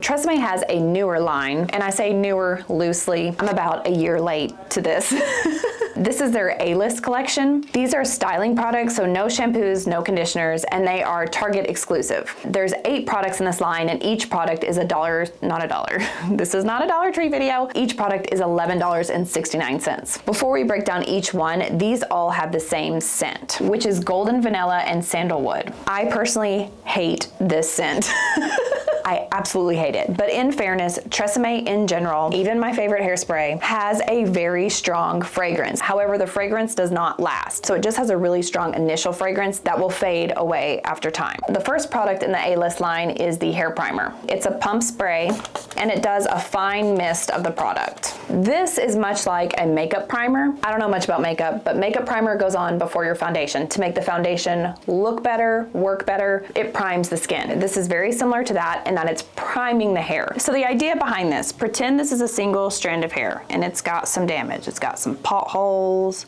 TRESemmé has a newer line, and I say newer loosely. I'm about a year late to this. This is their A-List collection. These are styling products, so no shampoos, no conditioners, and they are Target exclusive. There's 8 products in this line, and each product is not a dollar. This is not a Dollar Tree video. Each product is $11.69. Before we break down each one, these all have the same scent, which is golden vanilla and sandalwood. I personally hate this scent. I absolutely hate it. But in fairness, TRESemmé in general, even my favorite hairspray, has a very strong fragrance. However, the fragrance does not last. So it just has a really strong initial fragrance that will fade away after time. The first product in the A-List line is the hair primer. It's a pump spray, and it does a fine mist of the product. This is much like a makeup primer. I don't know much about makeup, but makeup primer goes on before your foundation to make the foundation look better, work better. It primes the skin. This is very similar to that in that it's priming the hair. So the idea behind this, pretend this is a single strand of hair and it's got some damage. It's got some potholes,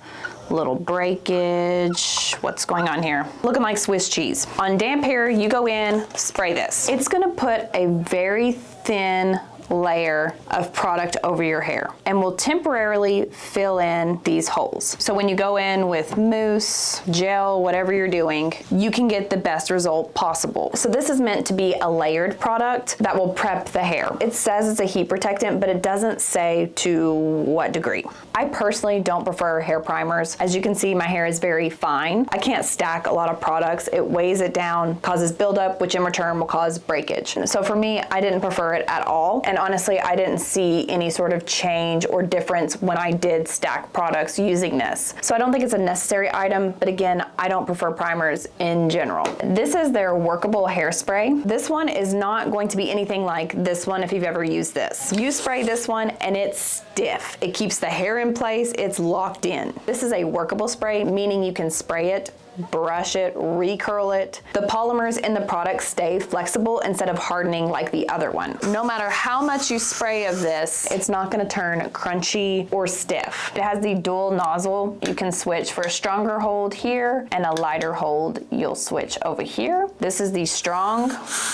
little breakage. What's going on here? Looking like Swiss cheese. On damp hair, you go in, spray this. It's gonna put a very thin layer of product over your hair and will temporarily fill in these holes. So when you go in with mousse, gel, whatever you're doing, you can get the best result possible. So this is meant to be a layered product that will prep the hair. It says it's a heat protectant, but it doesn't say to what degree. I personally don't prefer hair primers. As you can see, my hair is very fine. I can't stack a lot of products. It weighs it down, causes buildup, which in return will cause breakage. So for me, I didn't prefer it at all. And honestly, I didn't see any sort of change or difference when I did stack products using this. So I don't think it's a necessary item, but again, I don't prefer primers in general. This is their workable hairspray. This one is not going to be anything like this one if you've ever used this. You spray this one and it's stiff. It keeps the hair in place, it's locked in. This is a workable spray, meaning you can spray it, brush it, recurl it. The polymers in the product stay flexible instead of hardening like the other one. No matter how much you spray of this, it's not gonna turn crunchy or stiff. It has the dual nozzle. You can switch for a stronger hold here and a lighter hold. You'll switch over here. This is the strong,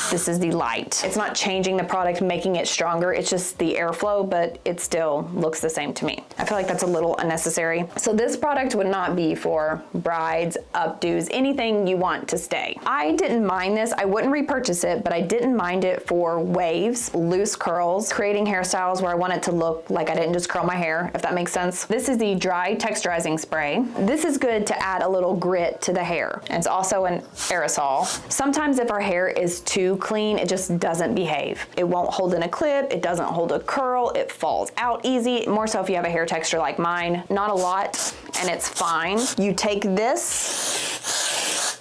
this is the light. It's not changing the product, making it stronger. It's just the airflow, but it still looks the same to me. I feel like that's a little unnecessary. So this product would not be for brides, updos, anything you want to stay. I didn't mind this. I wouldn't repurchase it, but I didn't mind it for waves, loose curls, creating hairstyles where I want it to look like I didn't just curl my hair, if that makes sense. This is the dry texturizing spray. This is good to add a little grit to the hair. And it's also an aerosol. Sometimes if our hair is too clean, it just doesn't behave. It won't hold in a clip, it doesn't hold a curl, it falls out easy, more so if you have a hair texture like mine. Not a lot, and it's fine. You take this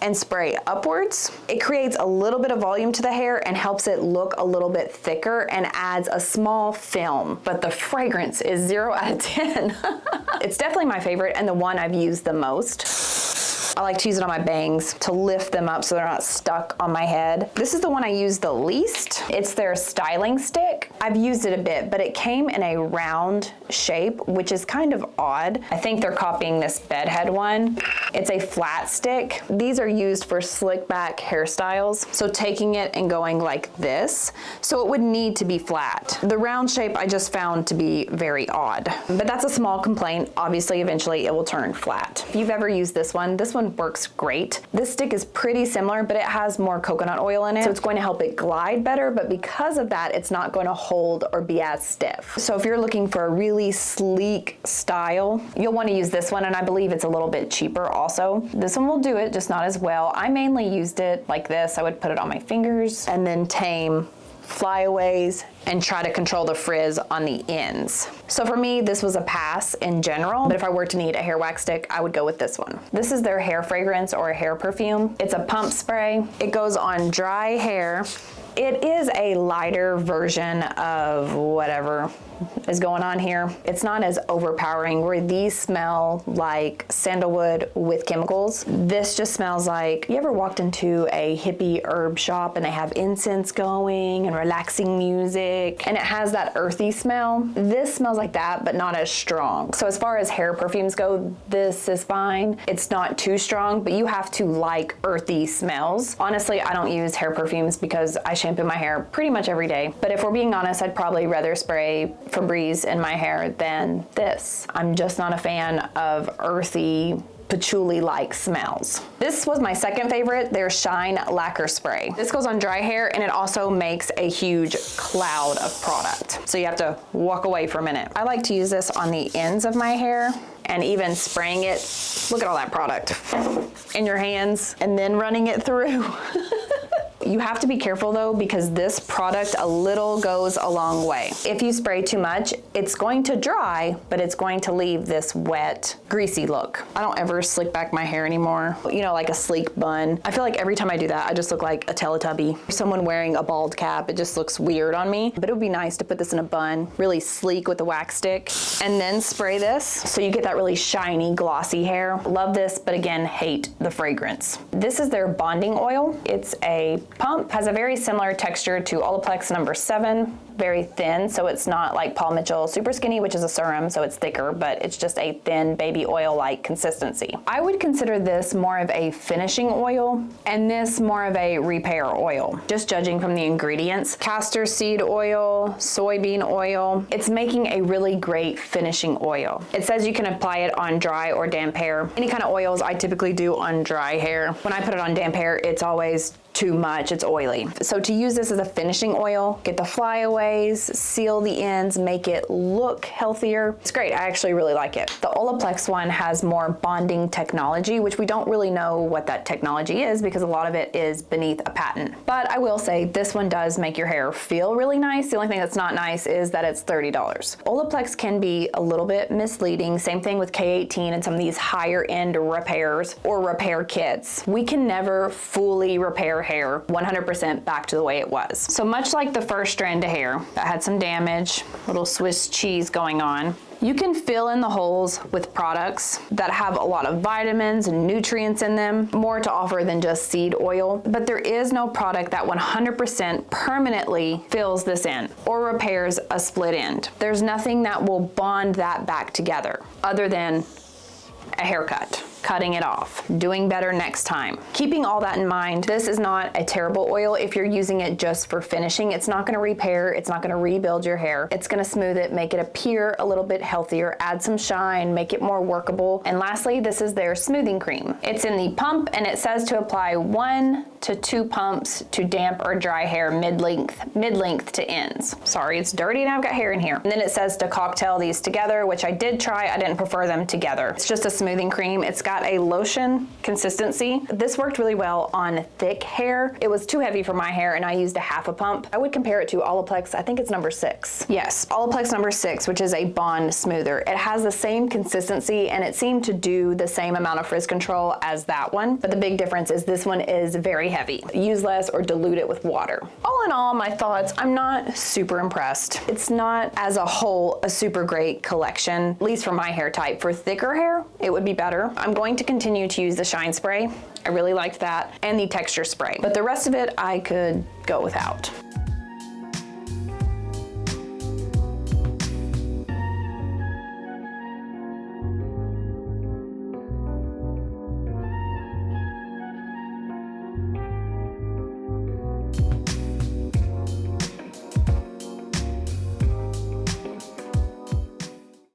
and spray upwards. It creates a little bit of volume to the hair and helps it look a little bit thicker and adds a small film, but the fragrance is 0 out of 10. It's definitely my favorite and the one I've used the most. I like to use it on my bangs to lift them up so they're not stuck on my head. This is the one I use the least. It's their styling stick. I've used it a bit, but it came in a round shape, which is kind of odd. I think they're copying this bedhead one. It's a flat stick. These are used for slick back hairstyles. So taking it and going like this, so it would need to be flat. The round shape I just found to be very odd, but that's a small complaint. Obviously, eventually it will turn flat. If you've ever used this one works great. This stick is pretty similar, but it has more coconut oil in it, so it's going to help it glide better, but because of that, it's not going to hold or be as stiff. So if you're looking for a really sleek style, you'll want to use this one, and I believe it's a little bit cheaper also. This one will do it, just not as well. I mainly used it like this. I would put it on my fingers and then tame flyaways and try to control the frizz on the ends. So for me, this was a pass in general, but if I were to need a hair wax stick, I would go with this one. This is their hair fragrance or hair perfume. It's a pump spray. It goes on dry hair. It is a lighter version of whatever is going on here. It's not as overpowering where these smell like sandalwood with chemicals. This just smells like, you ever walked into a hippie herb shop and they have incense going and relaxing music and it has that earthy smell? This smells like that, but not as strong. So as far as hair perfumes go, this is fine. It's not too strong, but you have to like earthy smells. Honestly, I don't use hair perfumes because I shampoo my hair pretty much every day. But if we're being honest, I'd probably rather spray Febreze in my hair than this. I'm just not a fan of earthy, patchouli-like smells. This was my second favorite, their Shine Lacquer Spray. This goes on dry hair and it also makes a huge cloud of product. So you have to walk away for a minute. I like to use this on the ends of my hair and even spraying it. Look at all that product in your hands and then running it through. You have to be careful though, because this product a little goes a long way. If you spray too much, it's going to dry, but it's going to leave this wet, greasy look. I don't ever slick back my hair anymore. You know, like a sleek bun. I feel like every time I do that, I just look like a Teletubby. Someone wearing a bald cap, it just looks weird on me. But it would be nice to put this in a bun, really sleek with a wax stick, and then spray this so you get that really shiny, glossy hair. Love this, but again, hate the fragrance. This is their bonding oil. It's a pump, has a very similar texture to Olaplex number 7, very thin, so it's not like Paul Mitchell Super Skinny, which is a serum, so it's thicker, but it's just a thin baby oil-like consistency. I would consider this more of a finishing oil, and this more of a repair oil, just judging from the ingredients. Castor seed oil, soybean oil. It's making a really great finishing oil. It says you can apply it on dry or damp hair. Any kind of oils I typically do on dry hair. When I put it on damp hair, it's always too much, it's oily. So to use this as a finishing oil, get the flyaways, seal the ends, make it look healthier. It's great, I actually really like it. The Olaplex one has more bonding technology, which we don't really know what that technology is because a lot of it is beneath a patent. But I will say this one does make your hair feel really nice. The only thing that's not nice is that it's $30. Olaplex can be a little bit misleading. Same thing with K18 and some of these higher end repairs or repair kits. We can never fully repair hair 100% back to the way it was. So much like the first strand of hair that had some damage, little Swiss cheese going on, you can fill in the holes with products that have a lot of vitamins and nutrients in them, more to offer than just seed oil. But there is no product that 100% permanently fills this in or repairs a split end. There's nothing that will bond that back together other than a haircut, cutting it off, doing better next time. Keeping all that in mind, this is not a terrible oil if you're using it just for finishing. It's not gonna repair, it's not gonna rebuild your hair. It's gonna smooth it, make it appear a little bit healthier, add some shine, make it more workable. And lastly, this is their smoothing cream. It's in the pump and it says to apply 1 to 2 pumps to damp or dry hair mid-length to ends. Sorry, it's dirty and I've got hair in here. And then it says to cocktail these together, which I did try. I didn't prefer them together. It's just a smoothing cream. It's got a lotion consistency. This worked really well on thick hair. It was too heavy for my hair and I used a half a pump. I would compare it to Olaplex, I think it's number 6. Yes, Olaplex number 6, which is a bond smoother. It has the same consistency and it seemed to do the same amount of frizz control as that one. But the big difference is this one is very heavy. Use less or dilute it with water. All in all, my thoughts, I'm not super impressed. It's not as a whole a super great collection, at least for my hair type. For thicker hair, it would be better. I'm going to continue to use the Shine Spray. I really liked that, and the Texture Spray. But the rest of it, I could go without.